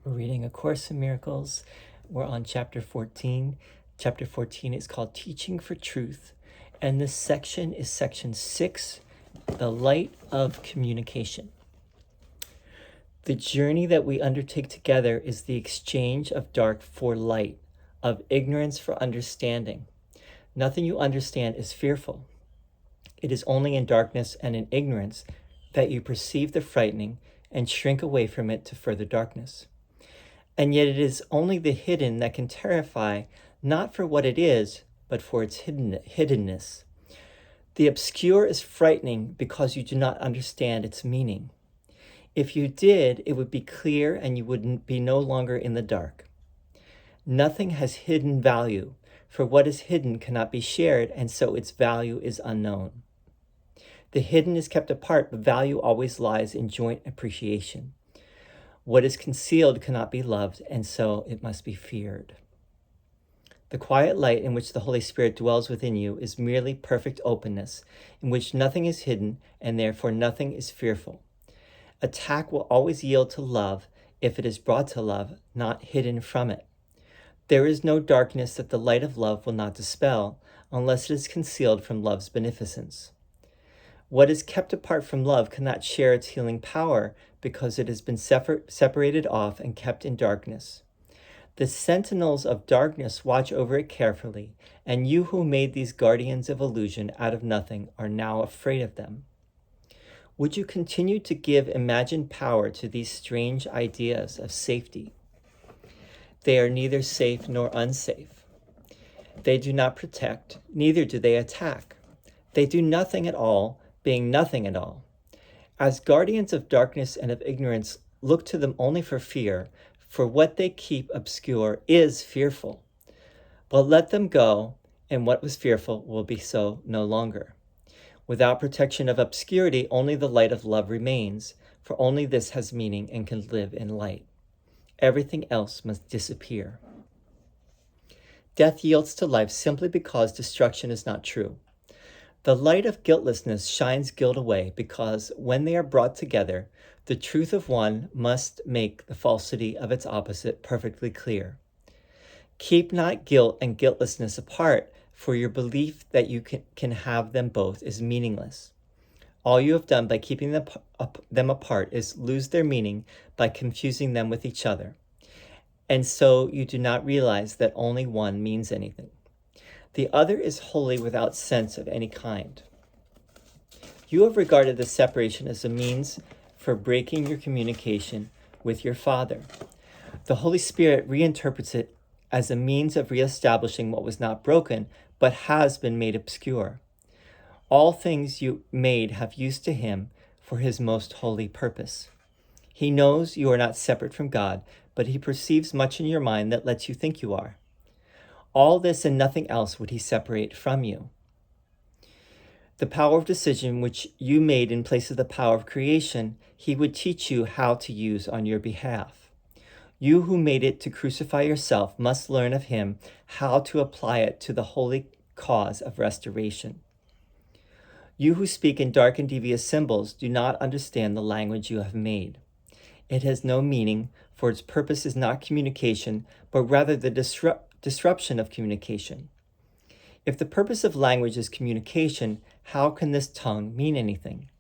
We're reading A Course in Miracles. We're on chapter 14. Chapter 14 is called Teaching for Truth. And this section is section 6, the light of communication. The journey that we undertake together is the exchange of dark for light, of ignorance for understanding. Nothing you understand is fearful. It is only in darkness and in ignorance that you perceive the frightening and shrink away from it to further darkness. And yet it is only the hidden that can terrify, not for what it is, but for its hiddenness. The obscure is frightening because you do not understand its meaning. If you did, it would be clear and you would be no longer in the dark. Nothing has hidden value, for what is hidden cannot be shared, and so its value is unknown. The hidden is kept apart, but value always lies in joint appreciation. What is concealed cannot be loved, and so it must be feared. The quiet light in which the Holy Spirit dwells within you is merely perfect openness, in which nothing is hidden, and therefore nothing is fearful. Attack will always yield to love if it is brought to love, not hidden from it. There is no darkness that the light of love will not dispel, unless it is concealed from love's beneficence. What is kept apart from love cannot share its healing power because it has been separated off and kept in darkness. The sentinels of darkness watch over it carefully, and you who made these guardians of illusion out of nothing are now afraid of them. Would you continue to give imagined power to these strange ideas of safety? They are neither safe nor unsafe. They do not protect, neither do they attack. They do nothing at all, being nothing at all. As guardians of darkness and of ignorance, look to them only for fear, for what they keep obscure is fearful. But let them go, and what was fearful will be so no longer. Without protection of obscurity, only the light of love remains, for only this has meaning and can live in light. Everything else must disappear. Death yields to life simply because destruction is not true. The light of guiltlessness shines guilt away because when they are brought together, the truth of one must make the falsity of its opposite perfectly clear. Keep not guilt and guiltlessness apart, for your belief that you can have them both is meaningless. All you have done by keeping them apart is lose their meaning by confusing them with each other. And so you do not realize that only one means anything. The other is wholly without sense of any kind. You have regarded the separation as a means for breaking your communication with your Father. The Holy Spirit reinterprets it as a means of reestablishing what was not broken, but has been made obscure. All things you made have use to him for his most holy purpose. He knows you are not separate from God, but he perceives much in your mind that lets you think you are. All this and nothing else would he separate from you. The power of decision which you made in place of the power of creation, he would teach you how to use on your behalf. You who made it to crucify yourself must learn of him how to apply it to the holy cause of restoration. You who speak in dark and devious symbols do not understand the language you have made. It has no meaning, for its purpose is not communication, but rather the disruption of communication. If the purpose of language is communication, how can this tongue mean anything?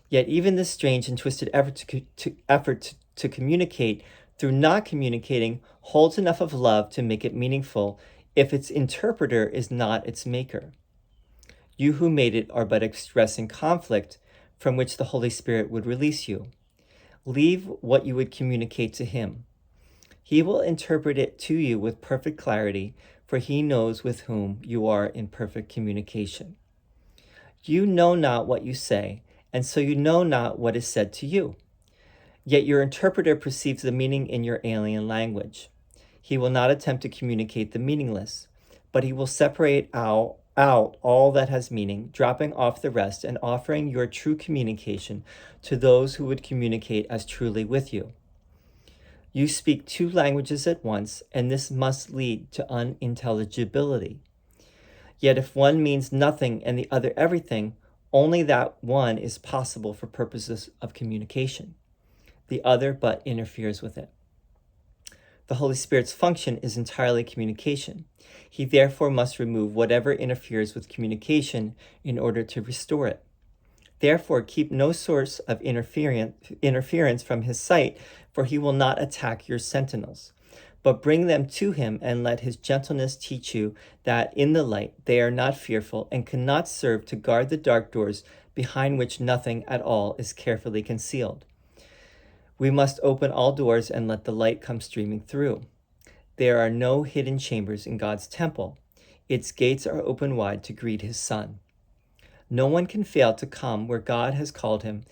Yet even this strange and twisted effort to communicate through not communicating holds enough of love to make it meaningful if its interpreter is not its maker. You who made it are but expressing conflict from which the Holy Spirit would release you. Leave what you would communicate to him. He will interpret it to you with perfect clarity, for he knows with whom you are in perfect communication. You know not what you say, and so you know not what is said to you. Yet your interpreter perceives the meaning in your alien language. He will not attempt to communicate the meaningless, but he will separate out all that has meaning, dropping off the rest and offering your true communication to those who would communicate as truly with you. You speak two languages at once, and this must lead to unintelligibility. Yet if one means nothing and the other everything, only that one is possible for purposes of communication. The other but interferes with it. The Holy Spirit's function is entirely communication. He therefore must remove whatever interferes with communication in order to restore it. Therefore, keep no source of interference from his sight, for he will not attack your sentinels. But bring them to him, and let his gentleness teach you that in the light they are not fearful and cannot serve to guard the dark doors behind which nothing at all is carefully concealed. We must open all doors and let the light come streaming through. There are no hidden chambers in God's temple. Its gates are open wide to greet his Son. No one can fail to come where God has called him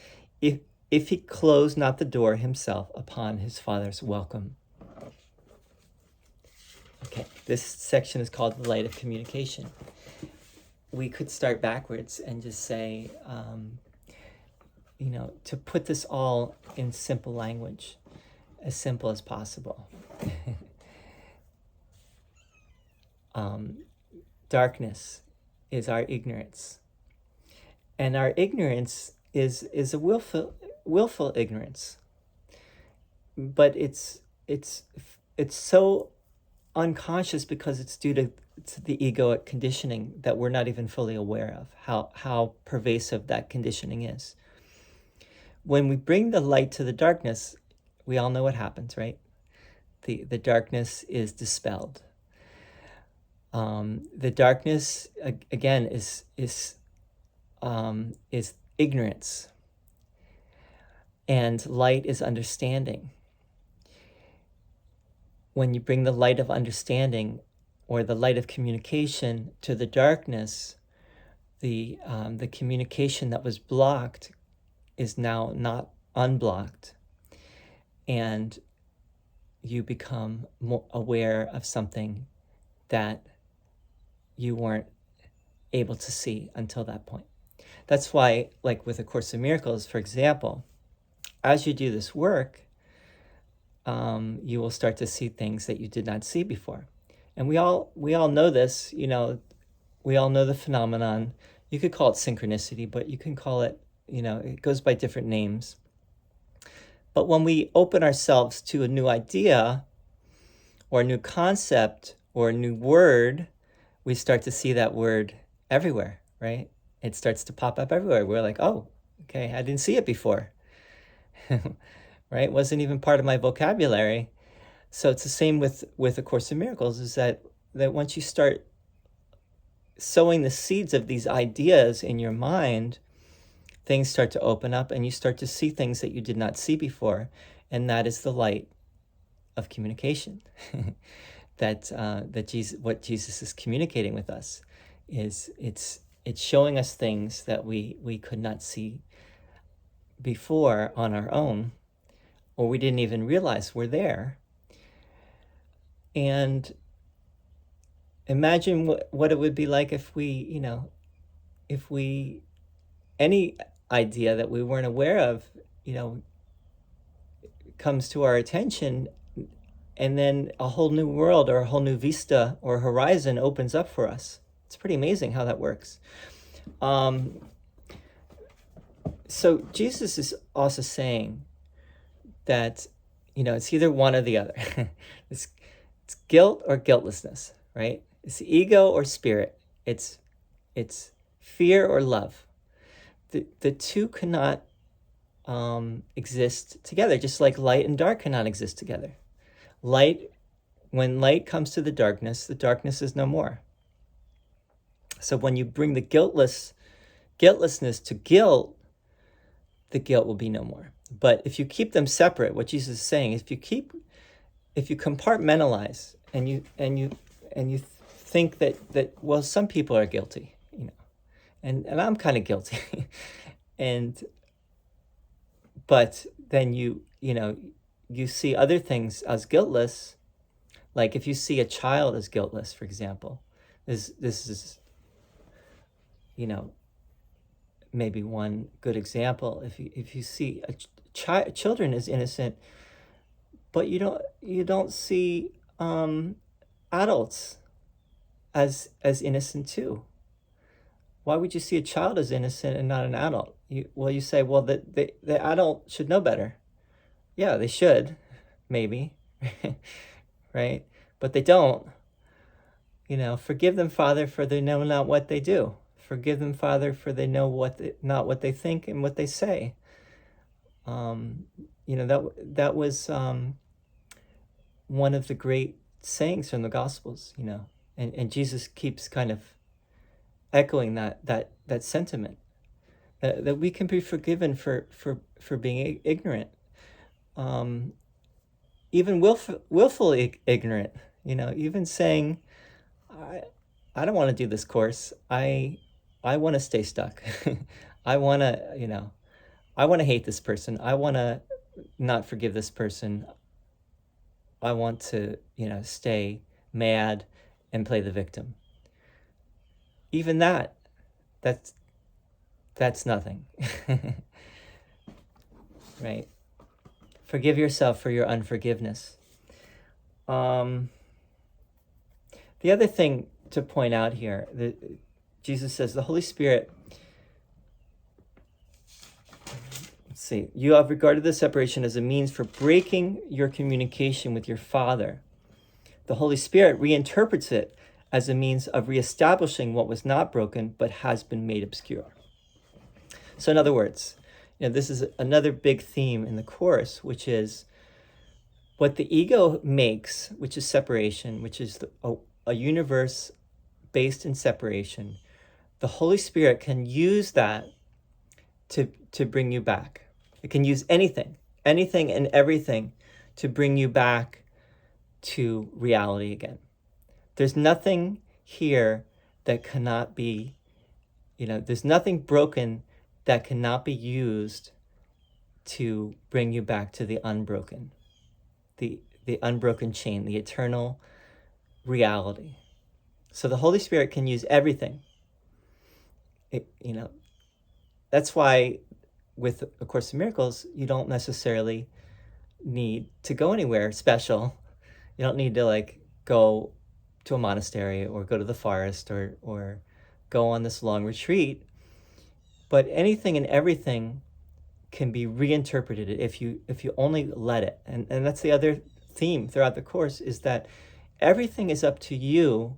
if he close not the door himself upon his Father's welcome. Okay, this section is called the light of communication. We could start backwards and just say, to put this all in simple language, as simple as possible. Darkness is our ignorance. And our ignorance is a willful ignorance. But it's so unconscious because it's due to the egoic conditioning that we're not even fully aware of, how pervasive that conditioning is. When we bring the light to the darkness, we all know what happens, right? The darkness is dispelled. The darkness, again, is ignorance, and light is understanding. When you bring the light of understanding or the light of communication to the darkness, the communication that was blocked is now not unblocked, and you become more aware of something that you weren't able to see until that point. That's why, like with A Course in Miracles, for example, as you do this work, you will start to see things that you did not see before. And we all know this, we all know the phenomenon. You could call it synchronicity, but you can call it, it goes by different names. But when we open ourselves to a new idea or a new concept or a new word, we start to see that word everywhere, right? It starts to pop up everywhere. We're like, oh, okay, I didn't see it before. Right? It wasn't even part of my vocabulary. So it's the same with A Course in Miracles, is that once you start sowing the seeds of these ideas in your mind, things start to open up and you start to see things that you did not see before. And that is the light of communication. What Jesus is communicating with us is it's showing us things that we could not see before on our own, or we didn't even realize were there. And imagine what it would be like if any idea that we weren't aware of, comes to our attention, and then a whole new world or a whole new vista or horizon opens up for us. It's pretty amazing how that works. So Jesus is also saying that, it's either one or the other. It's guilt or guiltlessness, right? It's ego or spirit. It's fear or love. The two cannot exist together, just like light and dark cannot exist together. When light comes to the darkness is no more. So when you bring the guiltlessness to guilt, the guilt will be no more. But if you keep them separate, what Jesus is saying is, if you compartmentalize and you think that well, some people are guilty, and I'm kind of guilty, but then you see other things as guiltless. Like if you see a child as guiltless, for example, this is maybe one good example. If you see children as innocent, but you don't see adults as innocent too. Why would you see a child as innocent and not an adult? You say, well, the adult should know better. Yeah, they should, maybe. right? But they don't. Forgive them, Father, for they know not what they do. Forgive them, Father, for they know not what they think and what they say. That was one of the great sayings from the Gospels, and Jesus keeps kind of echoing that sentiment, that we can be forgiven for being ignorant, even willfully ignorant, even saying, I don't want to do this course. I want to stay stuck. I want to hate this person. I want to not forgive this person. I want to, stay mad and play the victim. Even that's nothing. Right? Forgive yourself for your unforgiveness. The other thing to point out here, Jesus says the Holy Spirit, you have regarded the separation as a means for breaking your communication with your Father. The Holy Spirit reinterprets it as a means of reestablishing what was not broken but has been made obscure. So in other words, this is another big theme in the Course, which is what the ego makes, which is separation, which is a universe based in separation. The Holy Spirit can use that to bring you back. It can use anything and everything to bring you back to reality again. There's nothing here that cannot be, there's nothing broken that cannot be used to bring you back to the unbroken, the unbroken chain, the eternal reality. So the Holy Spirit can use everything. That's why with A Course in Miracles, you don't necessarily need to go anywhere special. You don't need to go to a monastery or go to the forest or go on this long retreat. But anything and everything can be reinterpreted if you only let it. And that's the other theme throughout the Course, is that everything is up to you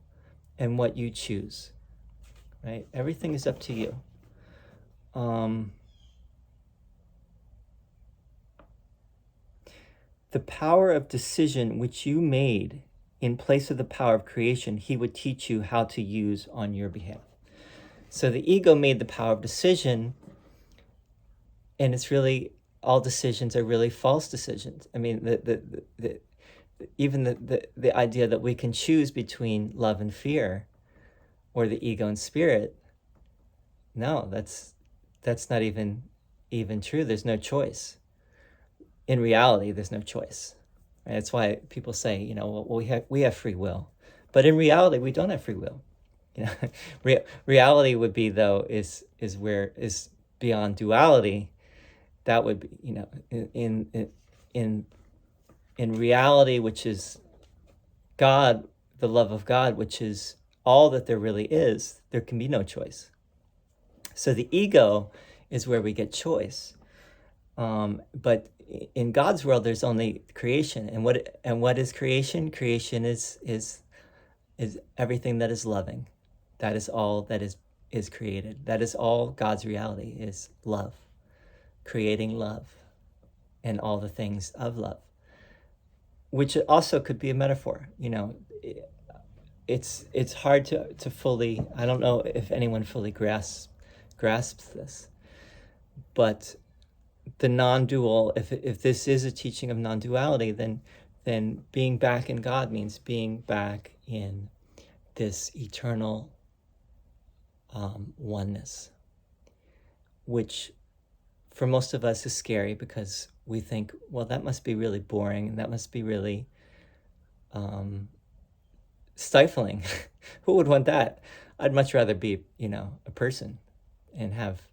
and what you choose, right? Everything is up to you. The power of decision which you made in place of the power of creation, he would teach you how to use on your behalf. So the ego made the power of decision, and it's really, all decisions are really false decisions. I mean, even the idea that we can choose between love and fear, or the ego and spirit, no, that's not even true. There's no choice. In reality, there's no choice. Right? That's why people say, well, we have free will, but in reality, we don't have free will. Reality would be, though, is beyond duality. That would be, in reality, which is God, the love of God, which is all that there really is, there can be no choice. So the ego is where we get choice. But in God's world, there's only creation. And what is creation? Creation is everything that is loving. That is all that is created. That is all God's reality, is love, creating love, and all the things of love, which also could be a metaphor. It's hard to fully, I don't know if anyone fully grasps this, but the non-dual, if this is a teaching of non-duality, then being back in God means being back in this eternal oneness, which for most of us is scary, because we think, well, that must be really boring, and that must be really stifling. Who would want that? I'd much rather be, a person and have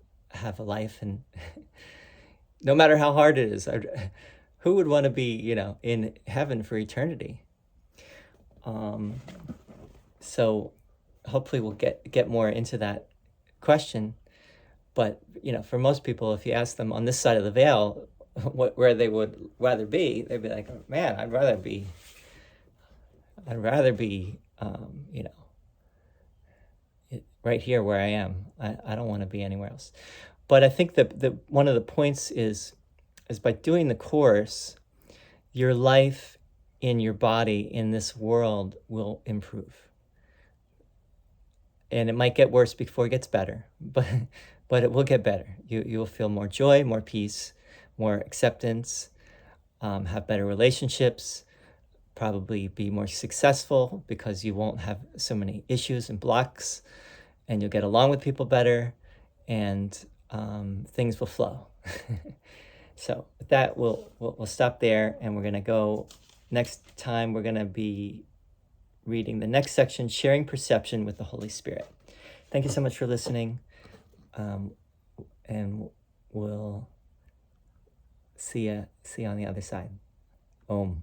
a life, and no matter how hard it is, who would want to be, in heaven for eternity? So hopefully we'll get more into that question. But, for most people, if you ask them on this side of the veil where they would rather be, they'd be like, man, I'd rather be I'd rather be, right here where I am. I don't want to be anywhere else. But I think the one of the points is by doing the course, your life in your body in this world will improve. And it might get worse before it gets better, but it will get better. You'll feel more joy, more peace, more acceptance, have better relationships, probably be more successful because you won't have so many issues and blocks, and you'll get along with people better, and things will flow. So with that, we'll stop there, and we're going to go next time. We're going to be reading the next section, Sharing Perception with the Holy Spirit. Thank you so much for listening, and we'll see you on the other side. Om.